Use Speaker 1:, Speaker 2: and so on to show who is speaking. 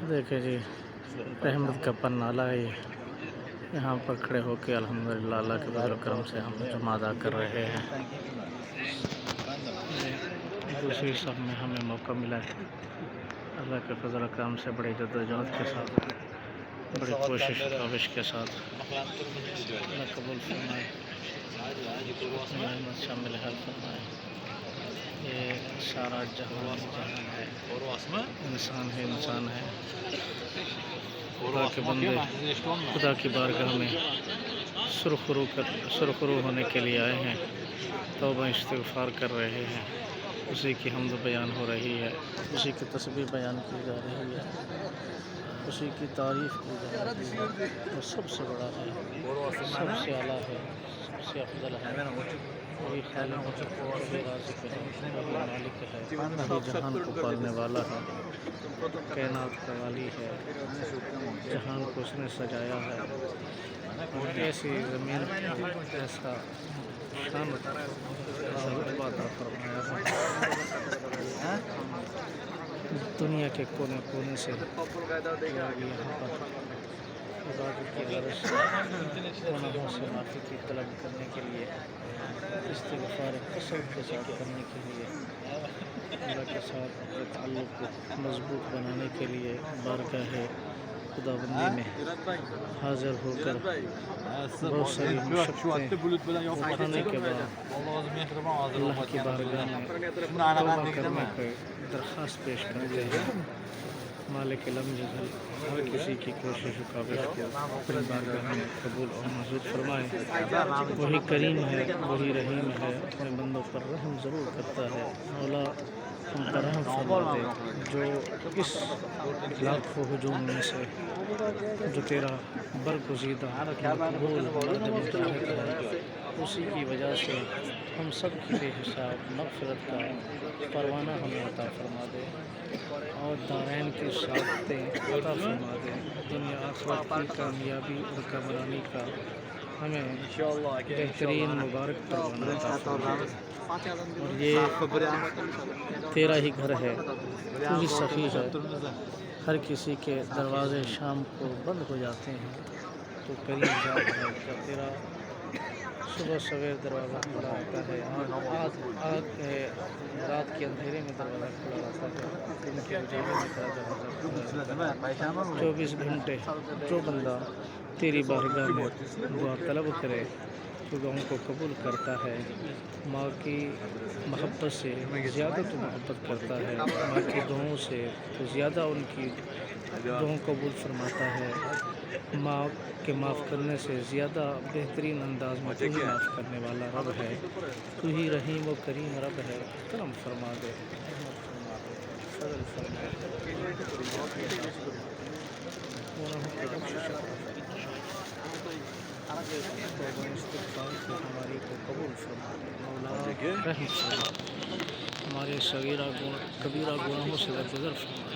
Speaker 1: دیکھیں جی، رحمت کا پنالہ ہے یہ، یہاں پر کھڑے ہو کے الحمدللہ اللہ کے فضل و کرم سے ہم جمعہ ادا کر رہے ہیں۔ دوسری صف میں ہمیں موقع ملا ہے، اللہ کے فضل و کرم سے بڑی جدوجہد کے ساتھ، بڑی کوشش کاوش کے ساتھ اللہ قبول فرمائے، اپنی رحمت شامل حال فرمائے۔ یہ سارا جہان جہان ہے، انسان ہے انسان ہے، خدا کے بندے خدا کی بارگاہ میں سرخرو ہونے کے لیے آئے ہیں، توبہ استغفار کر رہے ہیں، اسی کی حمد بیان ہو رہی ہے، اسی کی تسبیح بیان کی جا رہی ہے، اسی کی تعریف کی جا رہی ہے۔ وہ سب سے بڑا ہے، سب سے اعلیٰ ہے، سب سے افضل ہے، وہی خالق ہے، وہی رازق ہے، وہی مالک ہے، وہی جہان کو پالنے والا ہے، کائنات کا والی ہے، جہان کو اس نے سجایا ہے، اور ایسی زمین ایسا شان ایسا رتبہ عطا فرمایا ہے، دنیا کے کونے کونے سے لوگ یہاں پر عبادت کی غرض سے گناہوں سے معافی کی طلب کرنے کے لیے، استغفار قصد کے ساتھ کرنے کے لیے، اللہ کے ساتھ اپنے تعلق کو مضبوط بنانے کے لیے بارگاہ خداوندی میں حاضر ہو کر بہت ساری مشقتیں اٹھانے کے بعد اللہ کی بارگاہ میں توبہ کرنے کی درخواست پیش کرتے ہیں۔ مالک لم یزل ہر کسی کی کوشش و کاوش کو اپنی بارگاہ میں قبول اور منظور فرمائے۔ وہی کریم ہے، وہی رحیم ہے، اپنے بندوں پر رحم ضرور کرتا ہے۔ مولا ہم پر رحم فرما دے، جو اس لاکھوں ہجوم میں سے جو تیرا برگزیدہ مقبول مرد مجاہد ہے، اسی کی وجہ سے ہم سب کی بے حساب مغفرت کا پروانہ ہمیں عطا فرما دے، اور دارین کی سعادتیں عطا فرما دے، دنیا آخرت کی کامیابی اور کامرانی کا ہمیں بہترین مبارک پروانہ عطا فرما دے۔ اور یہ تیرا ہی گھر ہے، تو ہی سخی ہے، ہر کسی کے دروازے شام کو بند ہو جاتے ہیں تو کریم ذات ہے کہ تیرا صبح سویر دروازہ کھلا رہتا ہے، رات کے اندھیرے میں دروازہ کھلا رہتا ہے، دن کے اجالے میں تیرا دروازہ کھلا رہتا ہے۔ 24 گھنٹے جو بندہ تیری بارگاہ میں دعا طلب کرے تو دعاؤں کو قبول کرتا ہے، ماں کی محبت سے زیادہ تو محبت کرتا ہے، ماں کی دعاؤں سے تو زیادہ ان کی دعاؤں قبول فرماتا ہے، ماں کے معاف کرنے سے زیادہ بہترین انداز میں تو ہی معاف کرنے والا رب ہے، تو ہی رحیم و کریم رب ہے۔ کرم فرما دے، رحمت فرما دے، فضل فرما دے، گناہوں کی بخشش عطا فرما دے، توبہ استغفار کی ہماری کو قبول فرما دے، مولا رحم فرما دے، ہمارے صغیرہ کبیرہ گناہوں سے درگزر فرما دے۔